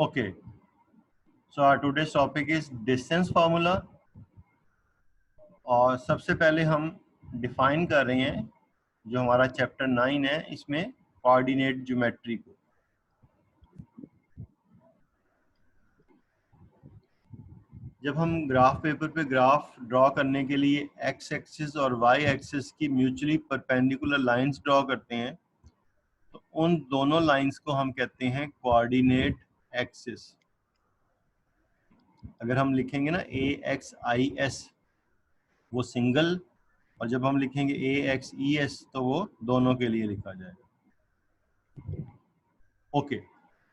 Okay, so our today's topic is distance formula. और सबसे पहले हम डिफाइन कर रहे हैं जो हमारा चैप्टर 9 है इसमें कोऑर्डिनेट ज्योमेट्री को। जब हम ग्राफ पेपर पे ग्राफ ड्रॉ करने के लिए एक्स एक्सिस और वाई एक्सिस की म्यूचुअली परपेंडिकुलर लाइंस ड्रॉ करते हैं तो उन दोनों लाइंस को हम कहते हैं कोऑर्डिनेट एक्सिस। अगर हम लिखेंगे ना ए एक्स आई एस वो सिंगल, और जब हम लिखेंगे ए एक्स ई एस तो वो दोनों के लिए लिखा जाएगा। ओके,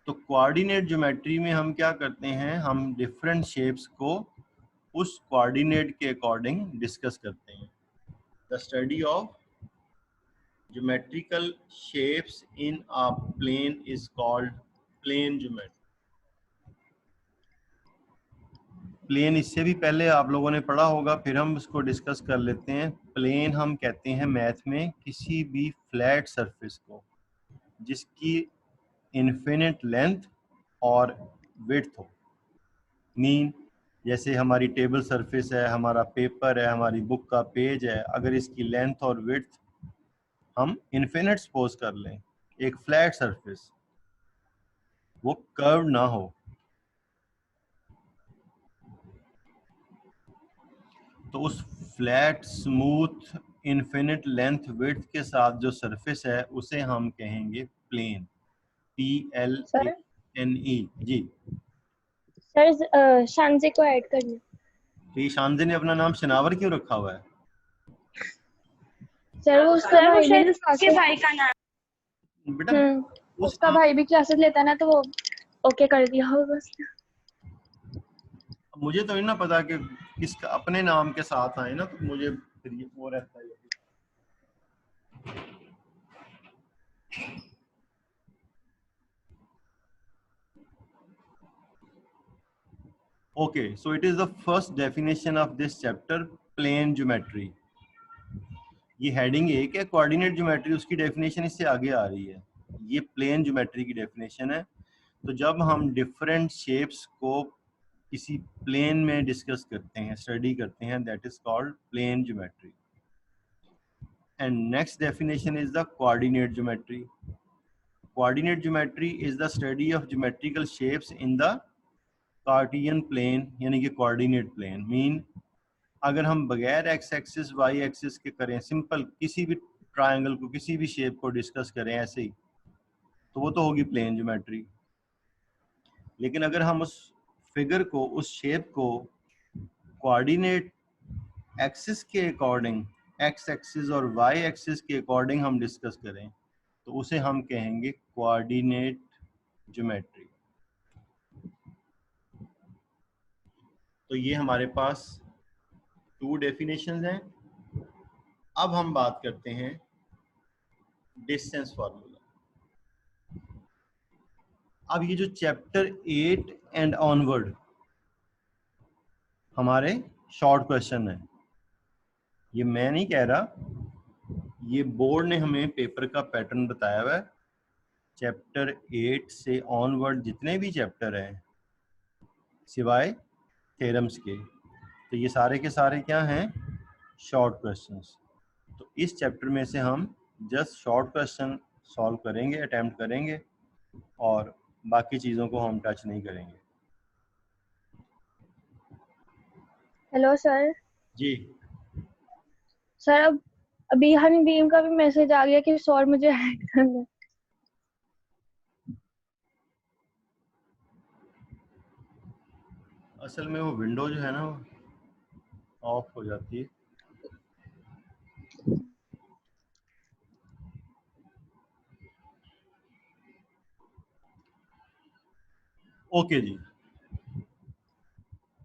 तो कोऑर्डिनेट ज्योमेट्री में हम क्या करते हैं, हम डिफरेंट शेप्स को उस कोऑर्डिनेट के अकॉर्डिंग डिस्कस करते हैं। The study of geometrical shapes in a plane is called plane geometry. Plane इससे भी पहले आप लोगों ने पढ़ा होगा, फिर हम इसको डिस्कस कर लेते हैं। प्लेन हम कहते हैं मैथ में किसी भी फ्लैट सरफेस को जिसकी इन्फिनिट लेंथ और विड्थ हो। मीन जैसे हमारी टेबल सरफेस है, हमारा पेपर है, हमारी बुक का पेज है, अगर इसकी लेंथ और विड्थ हम इन्फिनिट सपोज कर लें, एक फ्लैट सरफेस, वो कर्व ना हो, तो उस flat smooth infinite length width के साथ जो सरफेस है उसे हम कहेंगे प्लेन। PLANE। जी सर शानजे को ऐड करना। तो ये शानजे ने अपना नाम शनावर क्यों रखा हुआ है? सर वो उसका भाई नहीं उसके भाई का नाम बेटा उसका भाई भी क्लासेस लेता है ना, तो वो ओके कर दिया होगा उसने। मुझे तो नहीं ना पता कि किसका अपने नाम के साथ आए ना, तो मुझे फिर ये वो रहता है। Okay, so it is the first definition of this chapter, plane geometry. ये हेडिंग एक है कोऑर्डिनेट ज्योमेट्री, उसकी डेफिनेशन इससे आगे आ रही है। ये प्लेन ज्योमेट्री की डेफिनेशन है। तो जब हम डिफरेंट शेप्स को किसी प्लेन में डिस्कस करते हैं, स्टडी करते हैं, that is called plane geometry. And next definition is the coordinate geometry. Coordinate geometry is the study of geometrical shapes in the Cartesian plane, यानी कि कोऑर्डिनेट प्लेन। मीन अगर हम बगैर एक्स एक्सिस वाई एक्सिस के करें, simple किसी भी triangle को, किसी भी शेप को डिस्कस करें ऐसे ही, तो वो तो होगी प्लेन ज्योमेट्री। लेकिन अगर हम उस फिगर को, उस शेप को कोऑर्डिनेट एक्सिस के अकॉर्डिंग, एक्स एक्सिस और वाई एक्सिस के अकॉर्डिंग हम डिस्कस करें तो उसे हम कहेंगे कोऑर्डिनेट ज्योमेट्री। तो ये हमारे पास 2 डेफिनेशंस हैं। अब हम बात करते हैं डिस्टेंस फार्मूला। अब ये जो चैप्टर 8 एंड ऑनवर्ड हमारे शॉर्ट क्वेश्चन है, ये मैं नहीं कह रहा, ये बोर्ड ने हमें पेपर का पैटर्न बताया हुआ है। चैप्टर 8 से ऑनवर्ड जितने भी चैप्टर हैं सिवाय थ्योरम्स के, तो ये सारे के सारे क्या हैं, शॉर्ट क्वेश्चंस। तो इस चैप्टर में से हम जस्ट शॉर्ट क्वेश्चन सॉल्व करेंगे, अटेम्प्ट करेंगे, और बाकी चीज़ों को हम टच नहीं करेंगे। Hello sir. जी सर अब अभी हनी बीम का भी मैसेज आ गया कि सर मुझे ऐड करना। असल में वो विंडो जो है ना ऑफ हो जाती है। ओके जी,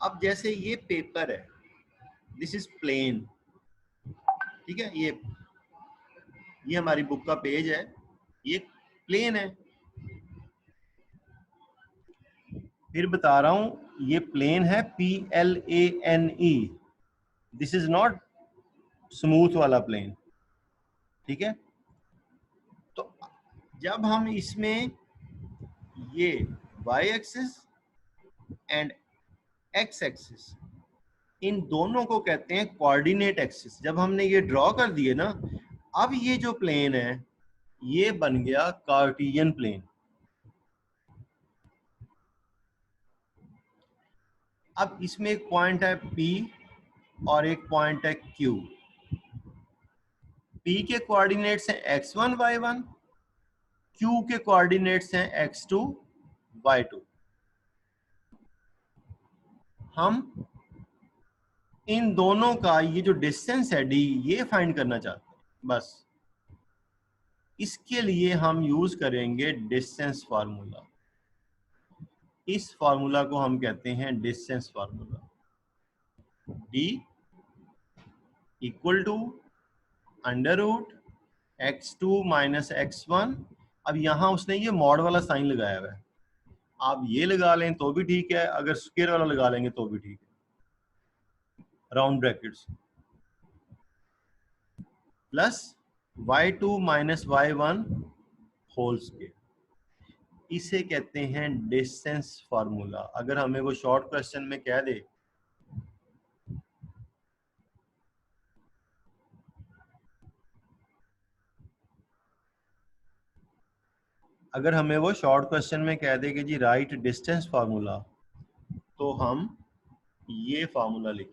अब जैसे ये पेपर है, दिस इज प्लेन, ठीक है, ये हमारी बुक का पेज है, ये प्लेन है। फिर बता रहा हूं ये प्लेन है, PLANE। This is not smooth वाला प्लेन, ठीक है। तो जब हम इसमें ये Y axis and X axis, इन दोनों को कहते हैं कोऑर्डिनेट एक्सिस। जब हमने ये ड्रॉ कर दिए ना, अब ये जो प्लेन है ये बन गया कार्टेशियन प्लेन। अब इसमें एक पॉइंट है P और एक पॉइंट है Q। P के कोऑर्डिनेट्स हैं x1 y1, Q के कोऑर्डिनेट्स हैं x2 y2। हम इन दोनों का ये जो डिस्टेंस है d, ये फाइंड करना चाहते हैं। बस इसके लिए हम यूज करेंगे डिस्टेंस फार्मूला। इस फार्मूला को हम कहते हैं distance formula. d equal to under root x2 minus x1। अब यहां उसने ये मॉड वाला साइन लगाया हुआ है, आप ये लगा लें तो भी ठीक है, अगर स्क्वायर वाला लगा लेंगे तो भी ठीक है, round brackets, plus y2 minus y1 whole square. इसे कहते हैं डिस्टेंस फार्मूला। अगर हमें वो शॉर्ट क्वेश्चन में कह दे कह दे कि जी राइट डिस्टेंस फार्मूला, तो हम ये फार्मूला लिखें,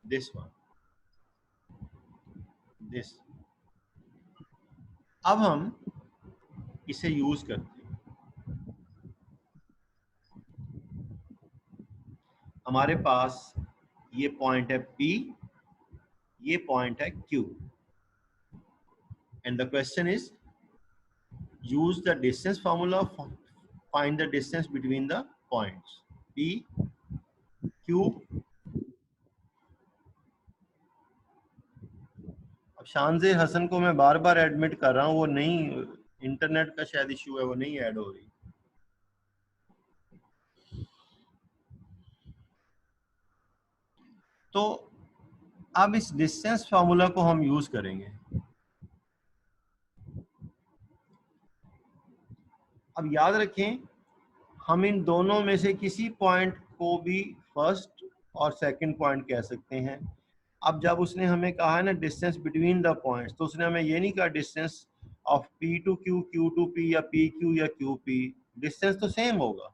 दिस वन, दिस। अब हम इसे यूज करते हैं। हमारे पास ये पॉइंट है P, ये पॉइंट है Q, and the question is use the distance formula, find the distance between the points P, Q। अब शानज़ेर हसन को मैं बार बार एडमिट कर रहा हूँ, वो नहीं, इंटरनेट का शायद इशू है, वो नहीं ऐड हो रही। तो अब इस डिस्टेंस फार्मूला को हम यूज करेंगे। अब याद रखें, हम इन दोनों में से किसी पॉइंट को भी फर्स्ट और सेकंड पॉइंट कह सकते हैं। अब जब उसने हमें कहा है ना डिस्टेंस बिटवीन द पॉइंट्स, तो उसने हमें ये नहीं कहा distance of P to Q, Q to P या PQ या QP, डिस्टेंस तो सेम होगा।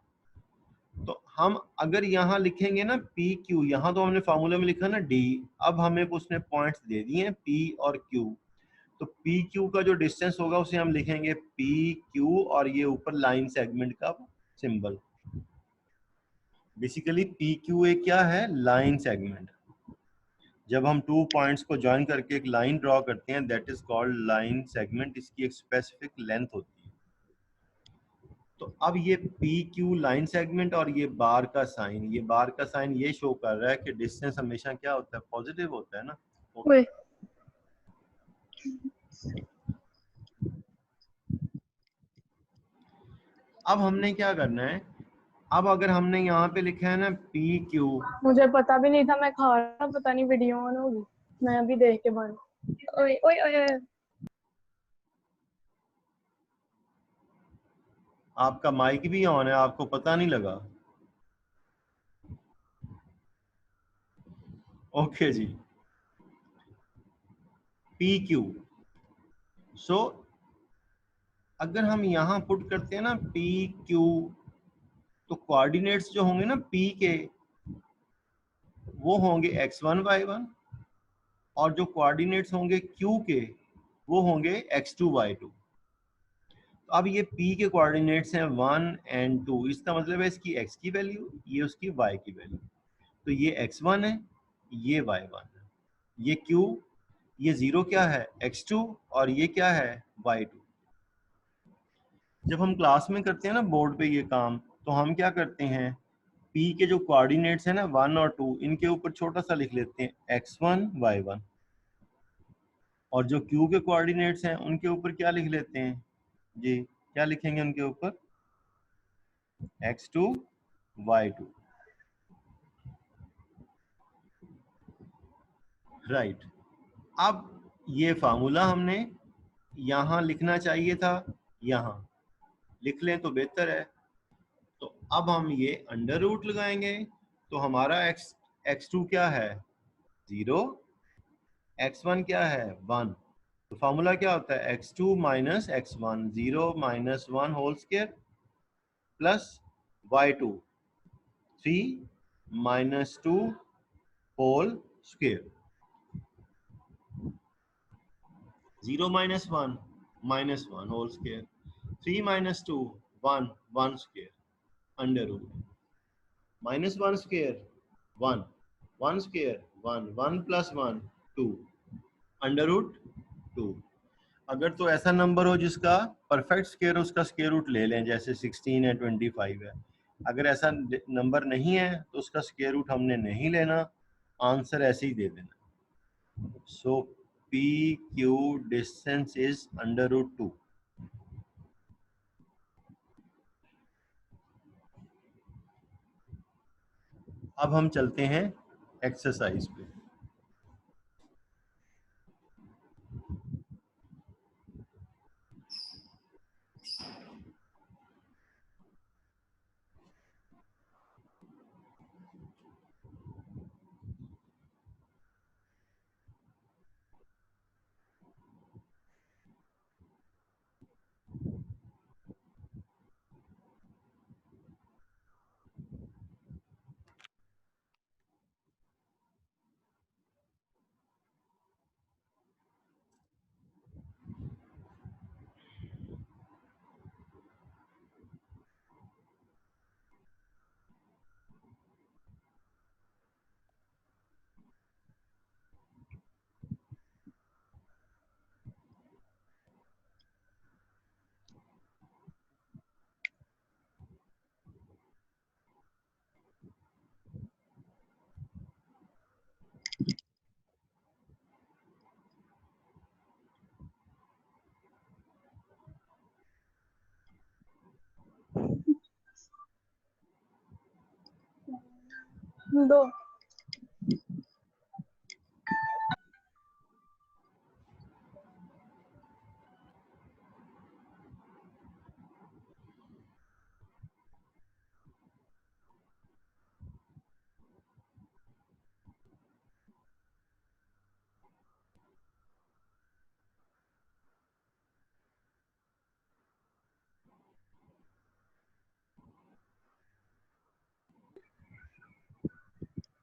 तो हम अगर यहाँ लिखेंगे ना PQ, यहाँ तो हमने फार्मूला में लिखा ना D, अब हमें उसने पॉइंट्स दे दिए हैं P और Q, तो PQ का जो डिस्टेंस होगा उसे हम लिखेंगे PQ और ये ऊपर लाइन सेगमेंट का सिंबल। बेसिकली PQ एक क्या है, लाइन सेगमेंट। जब हम 2 पॉइंट्स को ज्वाइन करके एक लाइन ड्रॉ करते हैं, that is called line segment. इसकी एक स्पेसिफिक लेंथ होती है। तो अब ये PQ लाइन सेगमेंट और ये बार का साइन, ये बार का साइन ये शो कर रहा है कि डिस्टेंस हमेशा क्या होता है, पॉजिटिव होता है ना। अब हमने क्या करना है, अब अगर हमने यहाँ पे लिखा है ना PQ, मुझे पता भी नहीं था, मैं खा रहा, पता नहीं वीडियो ऑन होगी, मैं अभी देख के बंद। ओए ओए ओए, आपका माइक भी ऑन है, आपको पता नहीं लगा। ओके जी, PQ। सो अगर हम यहाँ पुट करते हैं ना PQ, तो कोऑर्डिनेट्स जो होंगे ना P के, वो होंगे x1 y1, और जो कोऑर्डिनेट्स होंगे Q के, वो होंगे x2 y2। तो अब ये P के कोऑर्डिनेट्स हैं 1 and 2, इसका मतलब है इसकी x की वैल्यू, ये उसकी y की वैल्यू। तो ये x1 है, ये y1 है, ये Q, ये 0 क्या है, x2, और ये क्या है, y2। जब हम क्लास में करते हैं ना बोर्ड पे ये काम, तो हम क्या करते हैं, P के जो कोऑर्डिनेट्स हैं ना 1 और 2, इनके ऊपर छोटा सा लिख लेते हैं x1 y1, और जो Q के कोऑर्डिनेट्स हैं उनके ऊपर क्या लिख लेते हैं जी, क्या लिखेंगे उनके ऊपर, x2 y2, राइट। अब ये फार्मूला हमने यहाँ लिखना चाहिए था, यहाँ लिख लें तो बेहतर है। तो अब हम ये अंडर रूट लगाएंगे, तो हमारा x2 क्या है 0, x1 क्या है 1। तो फार्मूला क्या होता है x2 minus x1, 0 minus 1 whole square plus y2 3 minus 2 whole square. 0 minus 1 whole square, 3 minus 2 1 1 square under root minus 1 square 1 1 square 1 1 plus 1 2 under root 2। अगर तो ऐसा नंबर हो जिसका परफेक्ट स्क्वायर उसका स्क्वायर रूट ले लें, जैसे 16 है 25 है। अगर ऐसा नंबर नहीं है तो उसका स्क्वायर रूट हमने नहीं लेना, आंसर ऐसे ही दे देना। So P Q distance is under root 2। अब हम चलते हैं एक्सरसाइज पे। दो।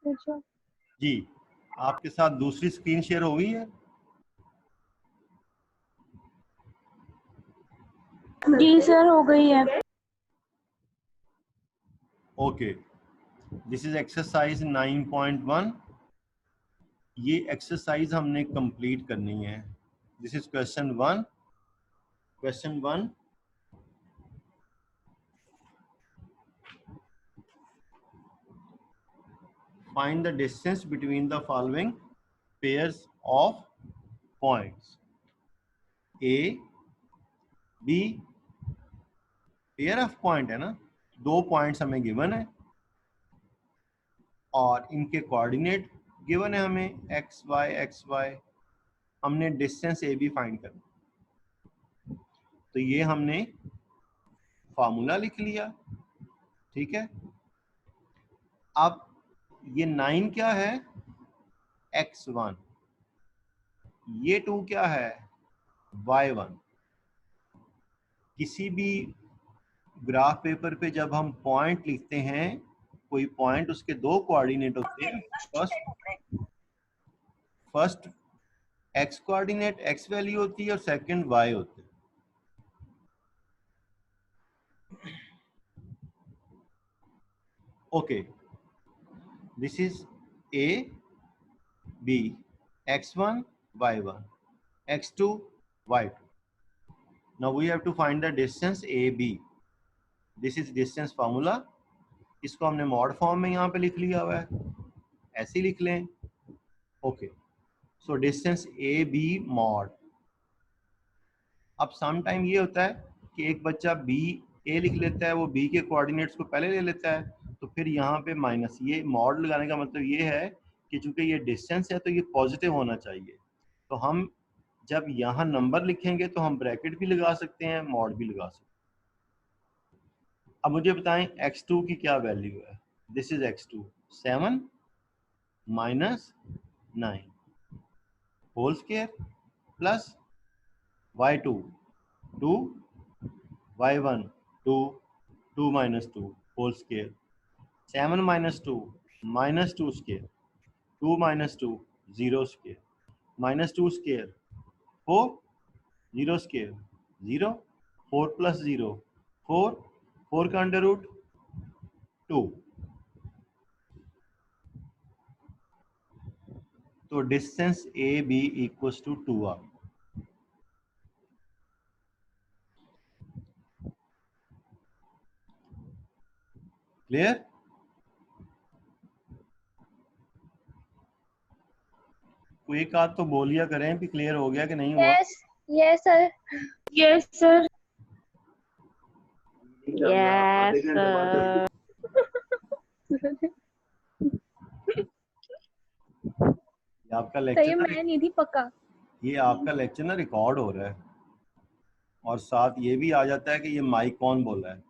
अच्छा जी, आपके साथ दूसरी स्क्रीन शेयर हो गई है? जी सर, हो गई है। Okay, this is exercise 9.1। ये एक्सरसाइज हमने कंप्लीट करनी है। This is question 1। Question 1, find the distance between the following pairs of points A B। Pair of point है ना, दो पॉइंट्स हमें गिवन है और इनके कोऑर्डिनेट गिवन है हमें एक्स वाई। हमने डिस्टेंस ए बी फाइंड करना, तो ये हमने फार्मूला लिख लिया। ठीक है, अब ये 9 क्या है x1, ये 2 क्या है y1। किसी भी ग्राफ पेपर पे जब हम पॉइंट लिखते हैं, कोई पॉइंट उसके दो कोऑर्डिनेट होते हैं। First x coordinate x value होती है और सेकंड वाई होते हैं। Okay, this is A B, x1 y1, x2 y2। now we have to find the distance ab। this is distance formula। इसको हमने मॉड फॉर्म में यहाँ पे लिख लिया हुआ है, ऐसे ही लिख लें। Okay, so distance A B mod. अब सम टाइम ये होता है कि एक बच्चा बी ए लिख लेता है, वो बी के कोऑर्डिनेट्स को पहले ले लेता है, तो फिर यहाँ पे माइनस। ये मॉड लगाने का मतलब ये है कि चूंकि ये डिस्टेंस है तो ये पॉजिटिव होना चाहिए। तो हम जब यहाँ नंबर लिखेंगे तो हम ब्रैकेट भी लगा सकते हैं, मॉड भी लगा सकते हैं। अब मुझे बताएं x2 की क्या वैल्यू है। This is x2 7 minus 9 whole square plus y2 2 y1 2 2 minus 2 whole square 7 minus 2 minus 2 square 2 minus 2 0 square minus 2 square 4 0 square 0 4 plus 0 4 4 का अंडर रूट 2। तो distance A B equals to 2 आ क्लियर। कोई एक आध तो बोलिया करें कि क्लियर हो गया कि नहीं हुआ। Yes yes sir. Yes sir. Yes sir. ये आपका सही लेक्चर मैं नहीं थी पक्का। ये आपका लेक्चर ना रिकॉर्ड हो रहा है और साथ ये भी आ जाता है कि ये माइक कौन बोला है।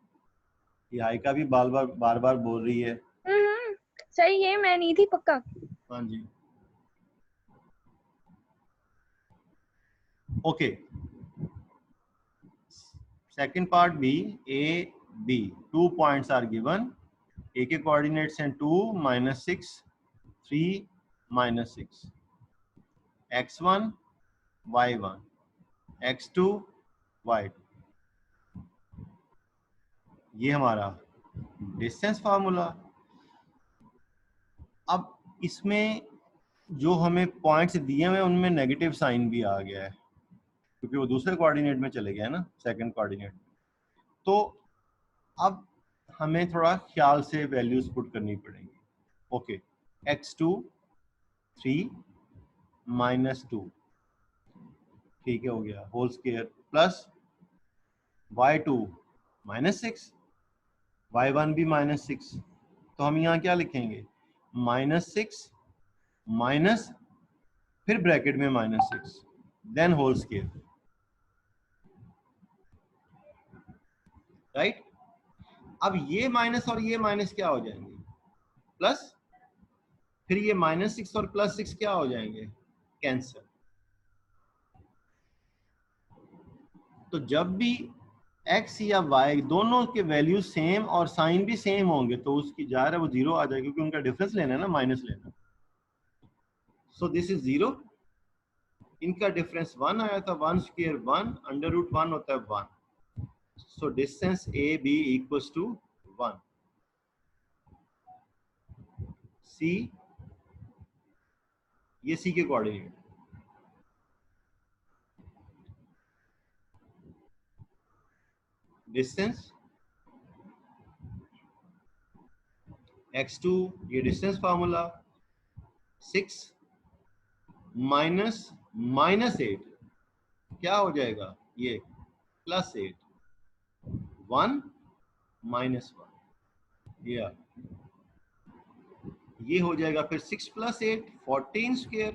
ये हाइका भी बार बार बोल रही है। सही है मैं नहीं थी पक्का। हाँ जी okay. Second part B A B 2 points are given. A के कोऑर्डिनेट्स हैं 2 minus 6 3 minus 6 x1 y1 x2 y2। ये हमारा डिस्टेंस फार्मूला। अब इसमें जो हमें पॉइंट्स दिए हुए हैं उनमें नेगेटिव साइन भी आ गया है क्योंकि वो दूसरे कोऑर्डिनेट में चले गए ना सेकंड कोऑर्डिनेट। तो अब हमें थोड़ा ख्याल से वैल्यूज पुट करनी पड़ेंगी। ओके x2 3 माइनस 2 ठीक है हो गया whole square plus y2 minus 6 y1 भी माइनस 6। तो हम यहाँ क्या लिखेंगे माइनस 6 माइनस फिर ब्रैकेट में minus 6 then whole square right. अब ये माइनस और ये माइनस क्या हो जाएंगे प्लस फिर ये माइनस 6 और प्लस 6 क्या हो जाएंगे कैंसिल। तो जब भी x या y दोनों के वैल्यू सेम और साइन भी सेम होंगे तो उसकी जा रहा है वो जीरो आ जाएगा क्योंकि उनका डिफरेंस लेना है ना माइनस लेना। So this is zero. इनका डिफरेंस 1 आया था 1 स्क्वायर 1 अंडर रूट 1 होता है 1। So distance A B equals to 1। C ये सी के कोऑर्डिनेट डिस्टेंस x2 ये डिस्टेंस फार्मूला 6 माइनस माइनस 8 क्या हो जाएगा ये प्लस 8 1 माइनस 1 ये हो जाएगा फिर 6 प्लस 8 14 स्क्वायर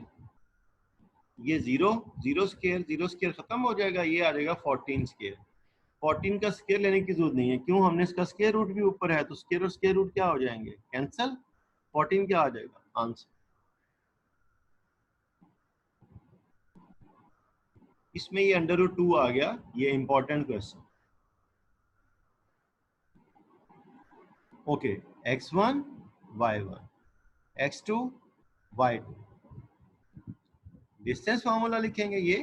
ये 0 0 स्क्वायर खत्म हो जाएगा ये आ जाएगा 14 स्क्वायर। 14 का स्क्वायर लेने की जरूरत नहीं है क्यों हमने इसका स्क्वायर रूट भी ऊपर है तो स्क्वायर और स्क्वायर रूट क्या हो जाएंगे कैंसल 14 क्या आ जाएगा आंसर। इसमें ये अंडर रूट 2 आ गया ये important question. Okay x1 y1 x2 y2 distance formula लिखेंगे ये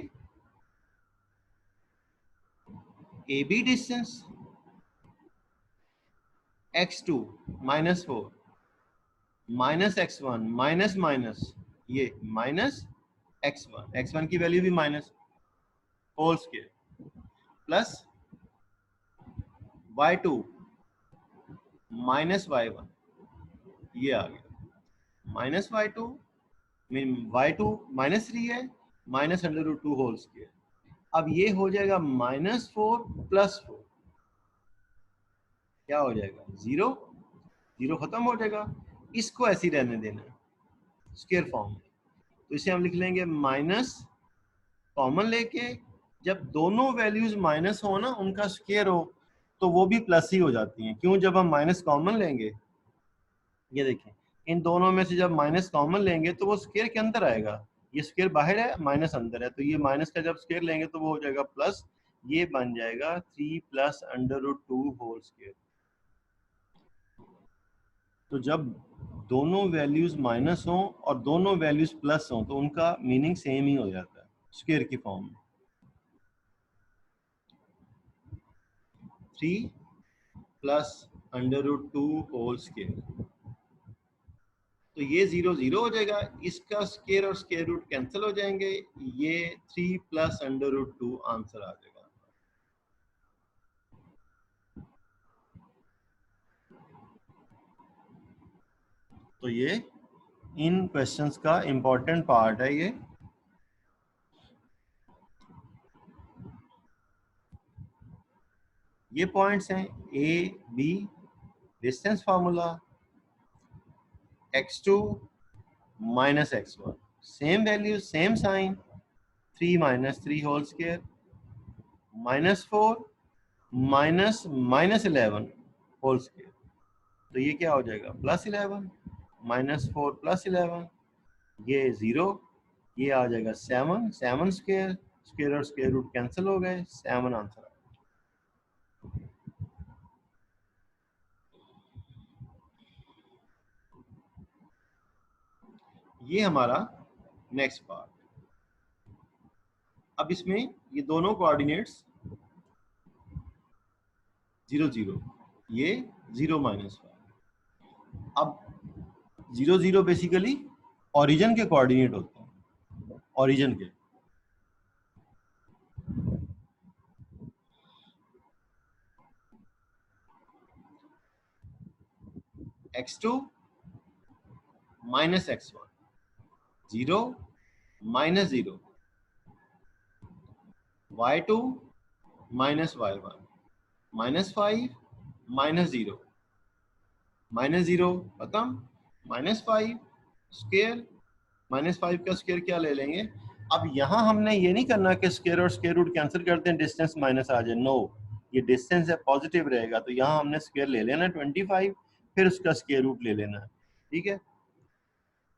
A B distance x2 minus 4 minus x1 minus minus ये माइनस x1 की वैल्यू भी minus whole square plus y2 minus y1 ये आ गया माइनस y2 y2 माइनस 3 है minus under root 2 whole square. अब ये हो जाएगा माइनस 4 प्लस 4 क्या हो जाएगा 0 0 खत्म हो जाएगा। इसको ऐसे ही रहने देना स्क्वायर फॉर्म में तो इसे हम लिख लेंगे माइनस कॉमन लेके जब दोनों वैल्यूज माइनस हो ना उनका स्क्वायर हो तो वो भी प्लस ही हो जाती हैं। क्यों? जब हम माइनस कॉमन लेंगे, ये देखें इन दोनों में से जब माइनस कॉमन लेंगे तो वो स्क्वायर के अंदर आएगा, ये स्क्वायर बाहर है माइनस अंदर है, तो ये माइनस का जब स्क्वायर लेंगे तो वो हो जाएगा प्लस, ये बन जाएगा 3 plus under root 2 whole square. तो जब दोनों वैल्यूज माइनस हों और दोनों वैल्यूज प्लस हों तो उनका मीनिंग सेम ही हो जाता है स्क्वायर की फॉर्म में। 3 plus under root 2 whole square, तो ये 0 0 हो जाएगा, इसका स्क्वायर और स्क्वायर रूट कैंसिल हो जाएंगे, ये 3 प्लस अंडर रूट 2 आंसर आ जाएगा। तो ये इन क्वेश्चंस का इंपॉर्टेंट पार्ट है ये। ये पॉइंट्स हैं A B, distance formula, x2 minus x1, same value same sign, 3 minus 3 whole square, -4 minus -11 whole square, तो ये क्या हो जाएगा +11, -4 +11, ये 0, ये आ जाएगा 7, 7 स्क्वायर, स्क्वायर और स्क्वायर रूट कैंसिल हो गए, 7 आंसर। ये हमारा नेक्स्ट पार्ट। अब इसमें ये दोनों कोऑर्डिनेट्स 0 0, ये 0 -5। अब 0 0 बेसिकली ओरिजिन के कोऑर्डिनेट होते हैं, ओरिजिन के। x2 minus x1, 0 -0, y2 minus y1, -5 -0, -0 खत्म, -5 स्क्वायर, -5 का स्क्वायर क्या ले लेंगे। अब यहाँ हमने ये नहीं करना कि स्क्वायर और स्क्वायर रूट कैंसिल करते हैं डिस्टेंस माइनस आ जाए, नो, ये डिस्टेंस है पॉजिटिव रहेगा, तो यहाँ हमने स्क्वायर ले लेना 25, फिर उसका स्क्वायर रूट ले लेना है, ठीक है।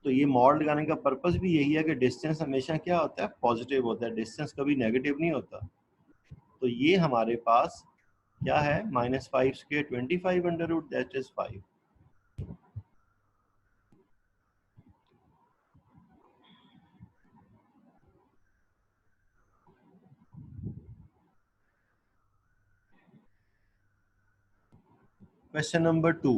तो ये मॉड लगाने का पर्पस भी यही है कि डिस्टेंस हमेशा क्या होता है पॉजिटिव होता है, डिस्टेंस कभी नेगेटिव नहीं होता। तो ये हमारे पास क्या है -5 square 25 under root that is 5। Question number 2,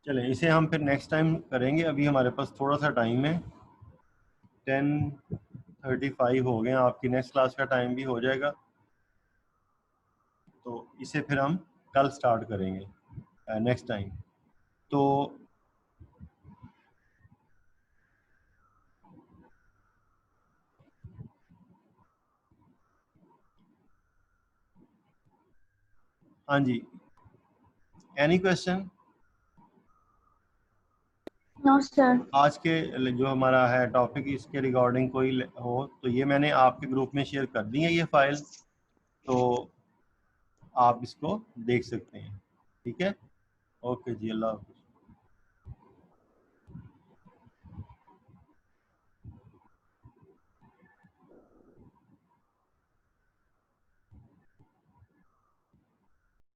चलें इसे हम फिर नेक्स्ट टाइम करेंगे, अभी हमारे पास थोड़ा सा टाइम है, 10:35 हो गए, आपकी नेक्स्ट क्लास का टाइम भी हो जाएगा, तो इसे फिर हम कल स्टार्ट करेंगे नेक्स्ट टाइम। तो हाँ जी, एनी क्वेश्चन? No sir. आज के जो हमारा है टॉपिक इसके रिगार्डिंग कोई हो तो ये मैंने आपके ग्रुप में शेयर कर दी है ये फाइल, तो आप इसको देख सकते हैं, ठीक है। ओके जी, अल्लाह हाफ़िज़।